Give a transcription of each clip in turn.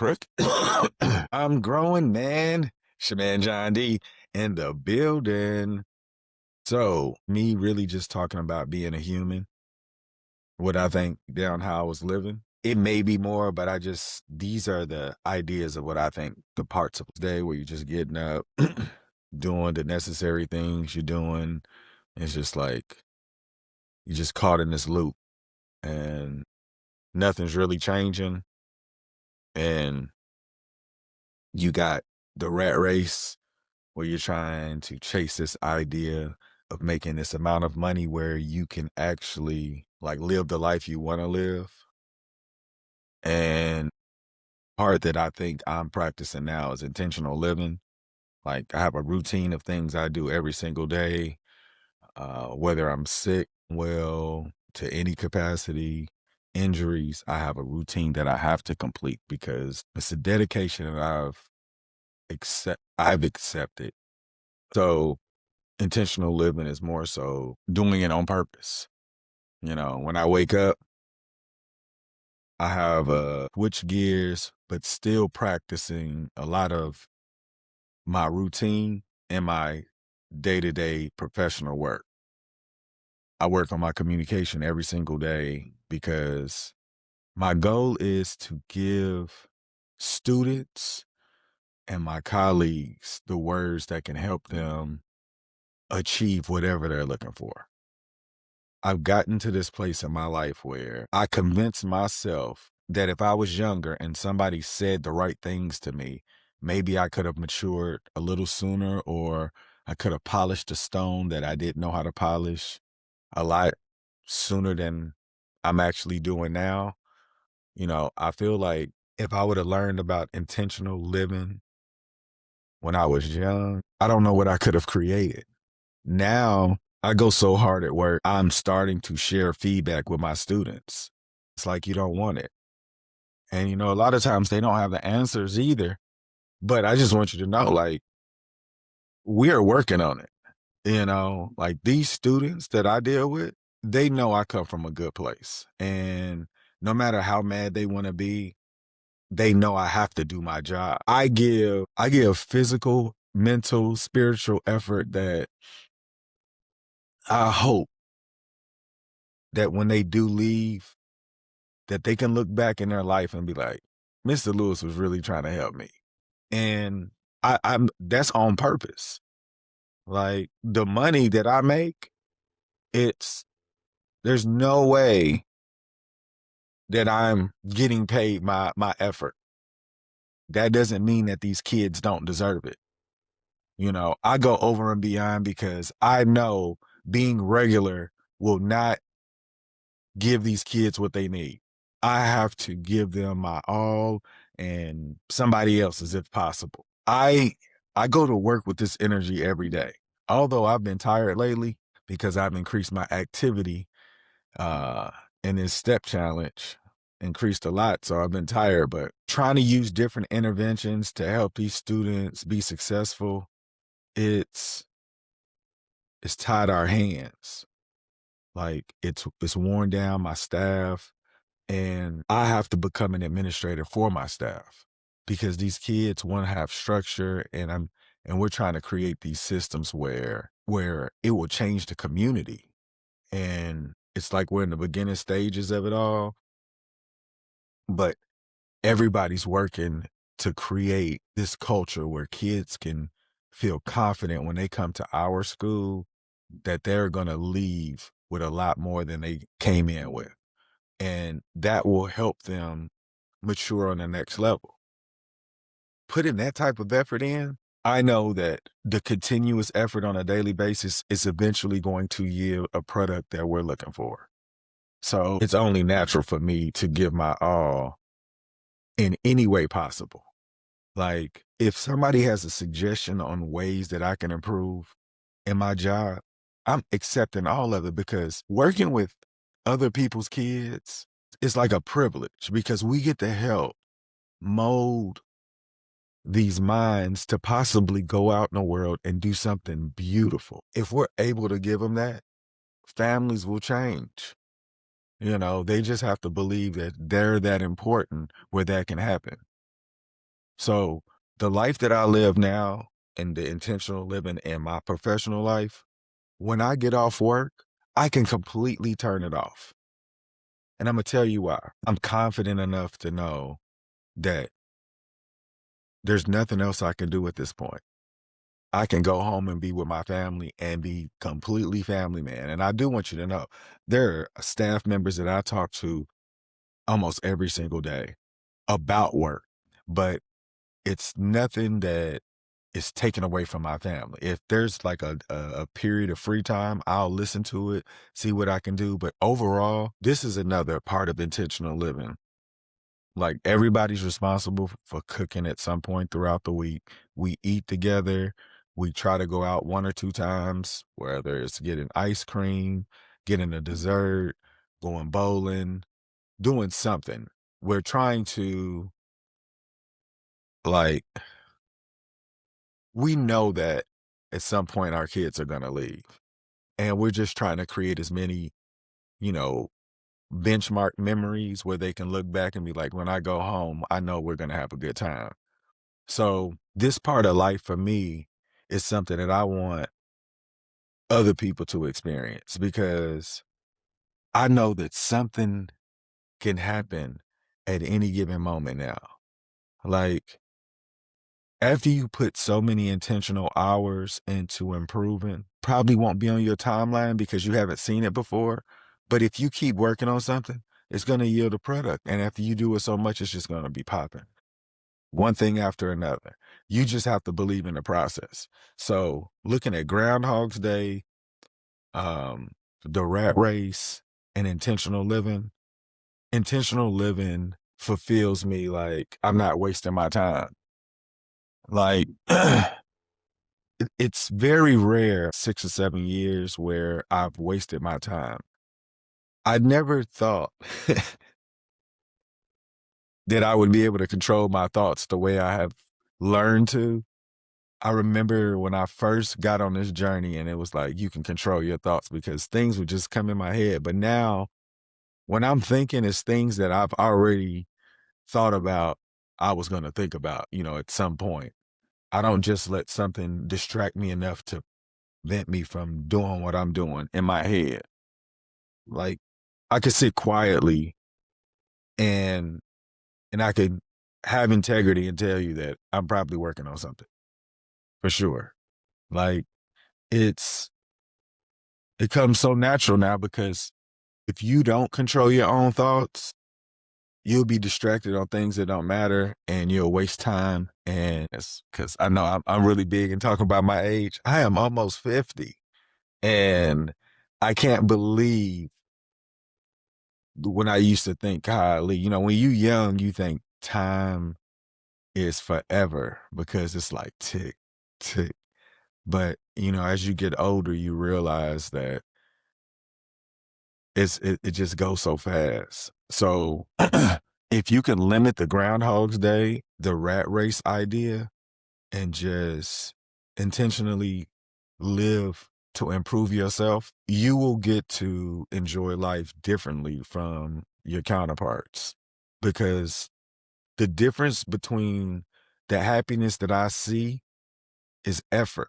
crook. I'm growing, man. Shaman John D in the building. So, me really just talking about being a human, what I think down how I was living. It may be more, but these are the ideas of what I think the parts of the day where you're just getting up, doing the necessary things you're doing. It's just like you're just caught in this loop and nothing's really changing. And you got the rat race where you're trying to chase this idea of making this amount of money where you can actually like live the life you want to live. And part that I think I'm practicing now is intentional living. Like I have a routine of things I do every single day, whether I'm sick, well, to any capacity, injuries, I have a routine that I have to complete because it's a dedication that I've accepted. So intentional living is more so doing it on purpose. You know, when I wake up, I have switch gears, but still practicing a lot of my routine in my day-to-day professional work. I work on my communication every single day because my goal is to give students and my colleagues the words that can help them achieve whatever they're looking for. I've gotten to this place in my life where I convinced myself that if I was younger and somebody said the right things to me, maybe I could have matured a little sooner, or I could have polished a stone that I didn't know how to polish a lot sooner than I'm actually doing now. You know, I feel like if I would have learned about intentional living when I was young, I don't know what I could have created. Now I go so hard at work, I'm starting to share feedback with my students. It's like you don't want it. And, you know, a lot of times they don't have the answers either. But I just want you to know, like, we are working on it. You know, like these students that I deal with, they know I come from a good place. And no matter how mad they want to be, they know I have to do my job. I give physical, mental, spiritual effort that I hope that when they do leave, that they can look back in their life and be like, Mr. Lewis was really trying to help me. And I'm that's on purpose. Like the money that I make, it's there's no way that I'm getting paid my effort. That doesn't mean that these kids don't deserve it. You know, I go over and beyond because I know being regular will not give these kids what they need. I have to give them my all and somebody else's if possible. I go to work with this energy every day. Although I've been tired lately because I've increased my activity uh in this step challenge increased a lot, so I've been tired, but trying to use different interventions to help these students be successful, it's it's tied our hands. Like it's worn down my staff. And I have to become an administrator for my staff because these kids want to have structure, and we're trying to create these systems where it will change the community. And it's like we're in the beginning stages of it all, but everybody's working to create this culture where kids can feel confident when they come to our school that they're going to leave with a lot more than they came in with. And that will help them mature on the next level. Putting that type of effort in, I know that the continuous effort on a daily basis is eventually going to yield a product that we're looking for. So it's only natural for me to give my all in any way possible. Like if somebody has a suggestion on ways that I can improve in my job, I'm accepting all of it because working with other people's kids is like a privilege because we get to help mold these minds to possibly go out in the world and do something beautiful. If we're able to give them that, families will change. You know, they just have to believe that they're that important where that can happen. So the life that I live now and the intentional living in my professional life, when I get off work, I can completely turn it off. And I'm gonna tell you why. I'm confident enough to know that there's nothing else I can do at this point. I can go home and be with my family and be completely family man. And I do want you to know there are staff members that I talk to almost every single day about work, but it's nothing that is taken away from my family. If there's like a period of free time, I'll listen to it, see what I can do. But overall, this is another part of intentional living. Like everybody's responsible for cooking at some point throughout the week. We eat together. We try to go out 1 or 2 times, whether it's getting ice cream, getting a dessert, going bowling, doing something. We're trying to, like, we know that at some point our kids are going to leave. And we're just trying to create as many, you know, benchmark memories where they can look back and be like, when I go home, I know we're going to have a good time. So this part of life for me is something that I want other people to experience because I know that something can happen at any given moment now. Like after you put so many intentional hours into improving, probably won't be on your timeline because you haven't seen it before. But if you keep working on something, it's going to yield a product. And after you do it so much, it's just going to be popping. One thing after another. You just have to believe in the process. So looking at Groundhog's Day, um, the rat race, and intentional living fulfills me like I'm not wasting my time. Like it's very rare 6 or 7 years where I've wasted my time. I never thought that I would be able to control my thoughts the way I have learned to. I remember when I first got on this journey and it was like, you can control your thoughts because things would just come in my head. But now when I'm thinking, it's things that I've already thought about, I was going to think about, at some point. I don't just let something distract me enough to prevent me from doing what I'm doing in my head. Like I could sit quietly and I could have integrity and tell you that I'm probably working on something for sure. Like it's it comes so natural now because if you don't control your own thoughts, you'll be distracted on things that don't matter and you'll waste time. And it's because I know I'm really big in talking about my age. I am almost 50 and I can't believe when I used to think, golly, when you young, you think time is forever because it's like tick, tick. But, as you get older, you realize that it just goes so fast. So if you can limit the Groundhog's Day, the rat race idea, and just intentionally live to improve yourself, you will get to enjoy life differently from your counterparts. Because the difference between the happiness that I see is effort.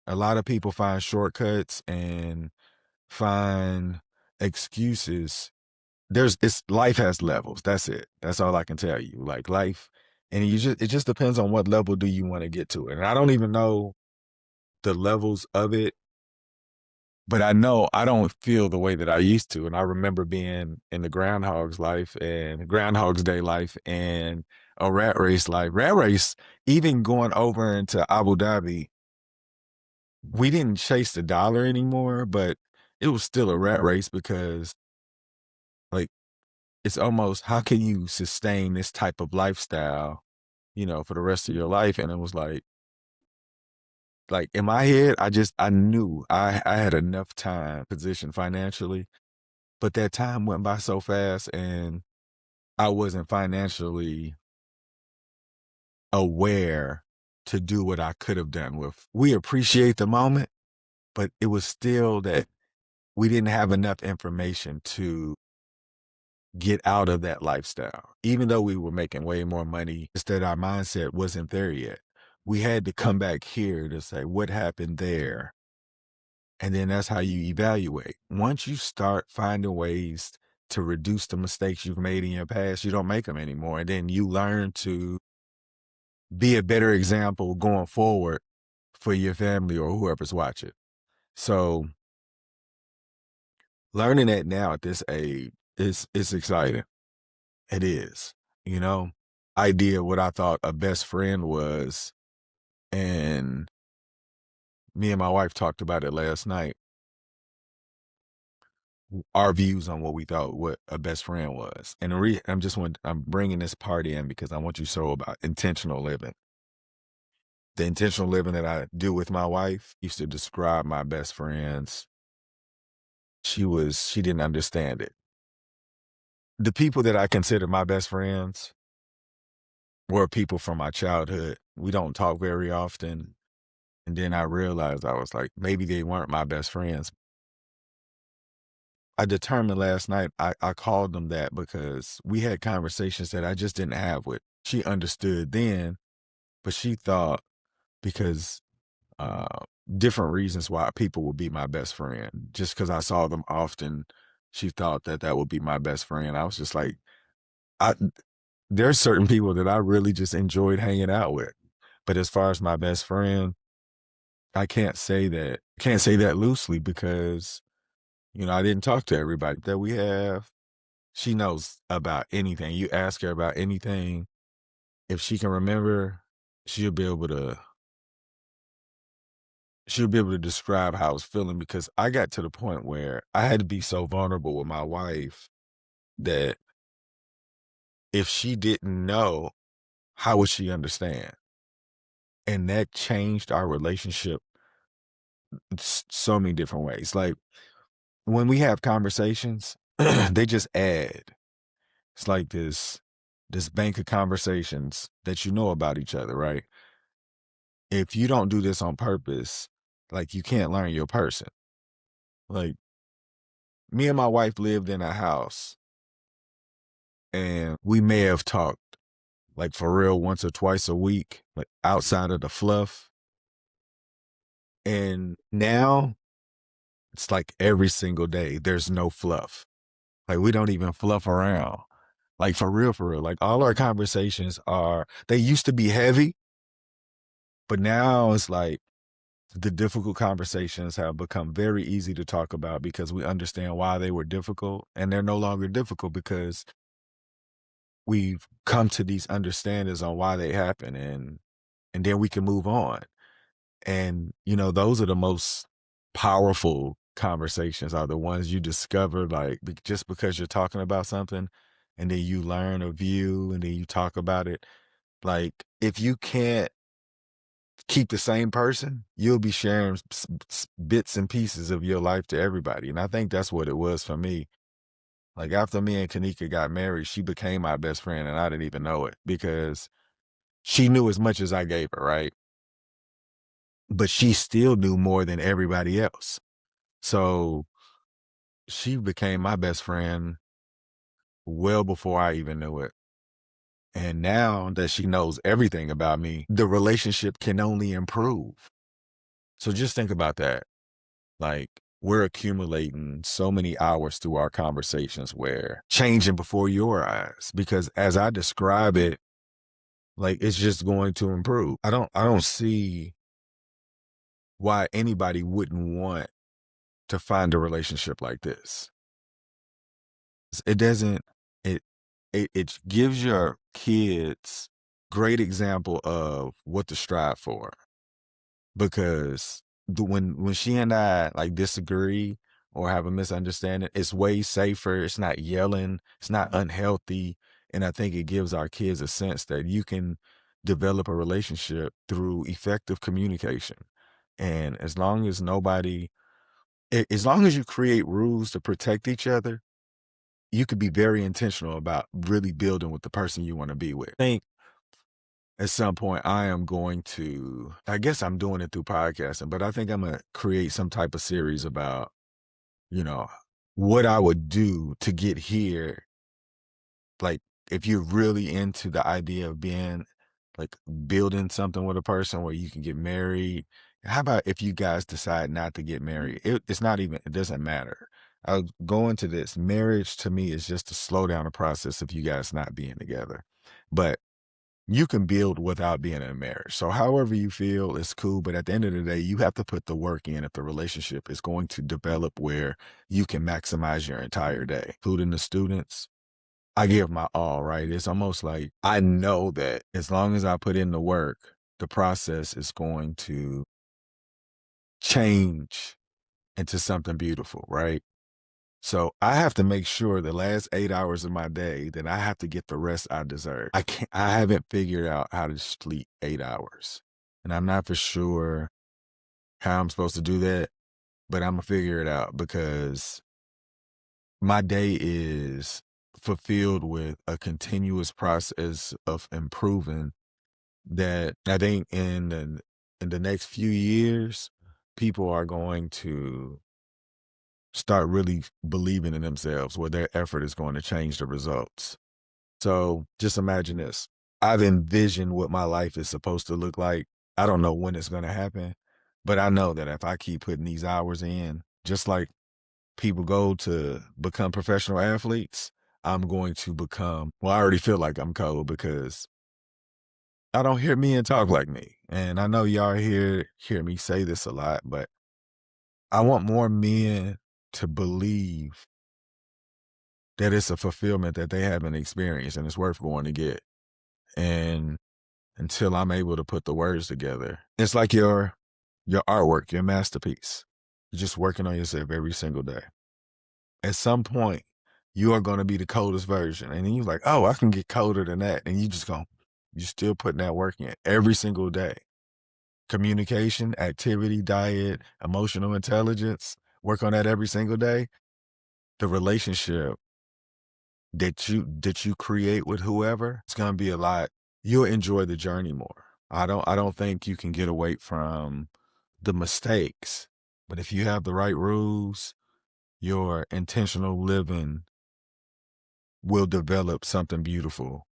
A lot of people find shortcuts and find excuses. It's life has levels. That's it. That's all I can tell you. Like life, and it just depends on what level do you want to get to it. And I don't even know the levels of it, but I know I don't feel the way that I used to. And I remember being in the Groundhog's life and Groundhog's Day life and a rat race life. Rat race, even going over into Abu Dhabi, we didn't chase the dollar anymore, but it was still a rat race because like it's almost how can you sustain this type of lifestyle, for the rest of your life? And it was like in my head, I knew I had enough time positioned financially, but that time went by so fast and I wasn't financially aware to do what I could have done with. We appreciate the moment, but it was still that we didn't have enough information to get out of that lifestyle. Even though we were making way more money, it's that our mindset wasn't there yet. We had to come back here to say, what happened there? And then that's how you evaluate. Once you start finding ways to reduce the mistakes you've made in your past, you don't make them anymore. And then you learn to be a better example going forward for your family or whoever's watching. So learning that now at this age is exciting. It is, you know, idea what I thought a best friend was. And me and my wife talked about it last night, our views on what we thought what a best friend was. And I'm bringing this part in because I want you to show about intentional living. The intentional living that I do with my wife used to describe my best friends. She didn't understand it. The people that I consider my best friends were people from my childhood. We don't talk very often. And then I realized I was like, maybe they weren't my best friends. I determined last night I called them that because we had conversations that I just didn't have with. She understood then, but she thought because uh, different reasons why people would be my best friend. Just because I saw them often, she thought that that would be my best friend. I was just like, I there's certain people that I really just enjoyed hanging out with. But as far as my best friend, I can't say that. Can't say that loosely because, I didn't talk to everybody that we have. She knows about anything. You ask her about anything, if she can remember, she'll be able to she'll be able to describe how I was feeling because I got to the point where I had to be so vulnerable with my wife that if she didn't know, how would she understand? And that changed our relationship so many different ways. Like when we have conversations, they just add. It's like this bank of conversations that you know about each other, right? If you don't do this on purpose, like you can't learn your person. Like me and my wife lived in a house and we may have talked like for real once or twice a week, like outside of the fluff. And now it's like every single day, there's no fluff. Like we don't even fluff around. Like for real, for real. Like all our conversations they used to be heavy, but now it's like the difficult conversations have become very easy to talk about because we understand why they were difficult and they're no longer difficult because we've come to these understandings on why they happen and then we can move on. And those are the most powerful conversations are the ones you discover like just because you're talking about something and then you learn a view and then you talk about it. Like if you can't keep the same person, you'll be sharing bits and pieces of your life to everybody. And I think that's what it was for me. Like after me and Kanika got married, she became my best friend and I didn't even know it because she knew as much as I gave her, right? But she still knew more than everybody else. So she became my best friend well before I even knew it. And now that she knows everything about me, the relationship can only improve. So just think about that. Like we're accumulating so many hours through our conversations where changing before your eyes because as I describe it, like it's just going to improve. I don't see why anybody wouldn't want to find a relationship like this. It doesn't it gives your kids great example of what to strive for because when she and I like disagree or have a misunderstanding, it's way safer. It's not yelling. It's not unhealthy. And I think it gives our kids a sense that you can develop a relationship through effective communication. And as long as you create rules to protect each other, you could be very intentional about really building with the person you want to be with. I think at some point I guess I'm doing it through podcasting, but I think I'm going to create some type of series about, you know, what I would do to get here like, if you're really into the idea of being like building something with a person where you can get married, how about if you guys decide not to get married? It's not even, it doesn't matter. I'll go into this. Marriage to me is just to slow down the process of you guys not being together. But you can build without being in a marriage. So however you feel is cool, but at the end of the day, you have to put the work in if the relationship is going to develop where you can maximize your entire day. Including the students, I give my all, right? It's almost like I know that as long as I put in the work, the process is going to change into something beautiful, right? So I have to make sure the last 8 hours of my day that I have to get the rest I deserve. I haven't figured out how to sleep 8 hours. And I'm not for sure how I'm supposed to do that, but I'm gonna figure it out because my day is fulfilled with a continuous process of improving that I think in the next few years, people are going to start really believing in themselves where their effort is going to change the results. So just imagine this. I've envisioned what my life is supposed to look like. I don't know when it's going to happen, but I know that if I keep putting these hours in, just like people go to become professional athletes, I'm going to become, well, I already feel like I'm cold because I don't hear men talk like me. And I know y'all hear me say this a lot, but I want more men to believe that it's a fulfillment that they haven't experienced and it's worth going to get. And until I'm able to put the words together, it's like your artwork, your masterpiece. You're just working on yourself every single day. At some point, you are going to be the coldest version. And then you're like, oh, I can get colder than that. And you're still putting that work in every single day. Communication, activity, diet, emotional intelligence, work on that every single day. The relationship that you create with whoever, it's gonna be a lot. You'll enjoy the journey more. I don't think you can get away from the mistakes. But if you have the right rules, your intentional living will develop something beautiful.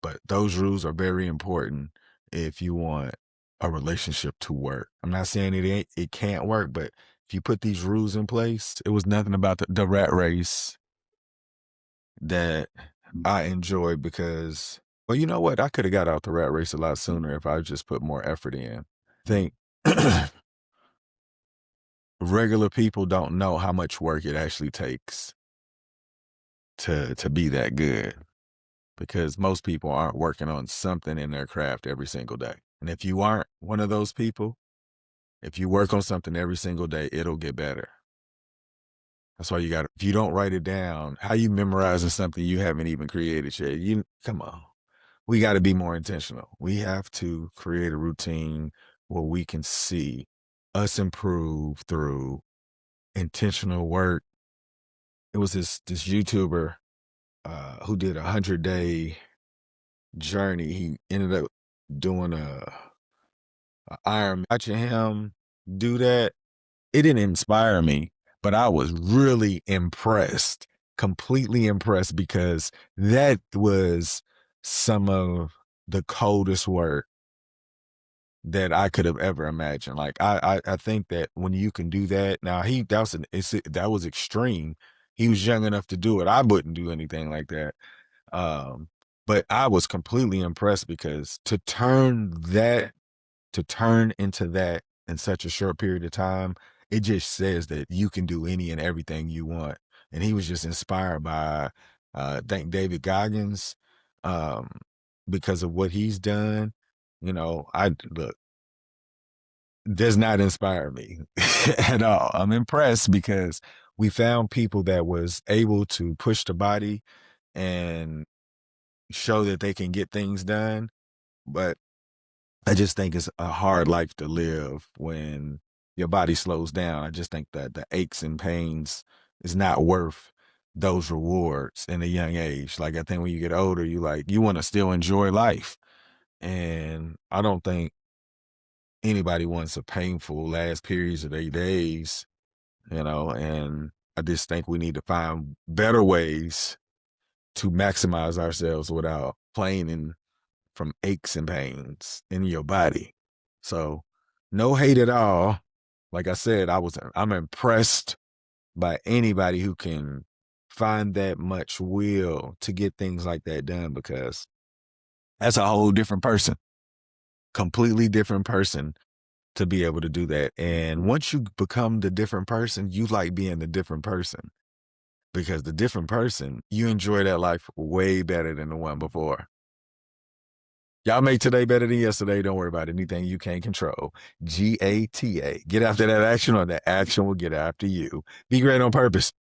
But those rules are very important if you want a relationship to work. I'm not saying it can't work, but if you put these rules in place, it was nothing about the rat race that I enjoyed because, well, you know what? I could have got out the rat race a lot sooner if I just put more effort in. I think regular people don't know how much work it actually takes to be that good because most people aren't working on something in their craft every single day. And if you aren't one of those people, if you work on something every single day, it'll get better. That's why you got to, if you don't write it down, how you memorizing something you haven't even created yet? You come on. We got to be more intentional. We have to create a routine where we can see us improve through intentional work. It was this YouTuber who did 100-day journey. He ended up doing a Iron. Watching him do that, it didn't inspire me, but I was really impressed, completely impressed because that was some of the coldest work that I could have ever imagined. Like I think that when you can do that, now that was extreme. He was young enough to do it. I wouldn't do anything like that. Um, but I was completely impressed because to turn into that in such a short period of time, it just says that you can do any and everything you want. And he was just inspired by I think David Goggins, um, because of what he's done. I look, does not inspire me at all. I'm impressed because we found people that was able to push the body and show that they can get things done. But I just think it's a hard life to live when your body slows down. I just think that the aches and pains is not worth those rewards in a young age. Like I think when you get older, you want to still enjoy life. And I don't think anybody wants a painful last periods of their days, and I just think we need to find better ways to maximize ourselves without playing from aches and pains in your body. So no hate at all. Like I said, I'm impressed by anybody who can find that much will to get things like that done, because that's a whole different person, completely different person to be able to do that. And once you become the different person, you like being the different person, because the different person, you enjoy that life way better than the one before. Y'all make today better than yesterday. Don't worry about anything you can't control. GATA. Get after that action, or that action will get after you. Be great on purpose.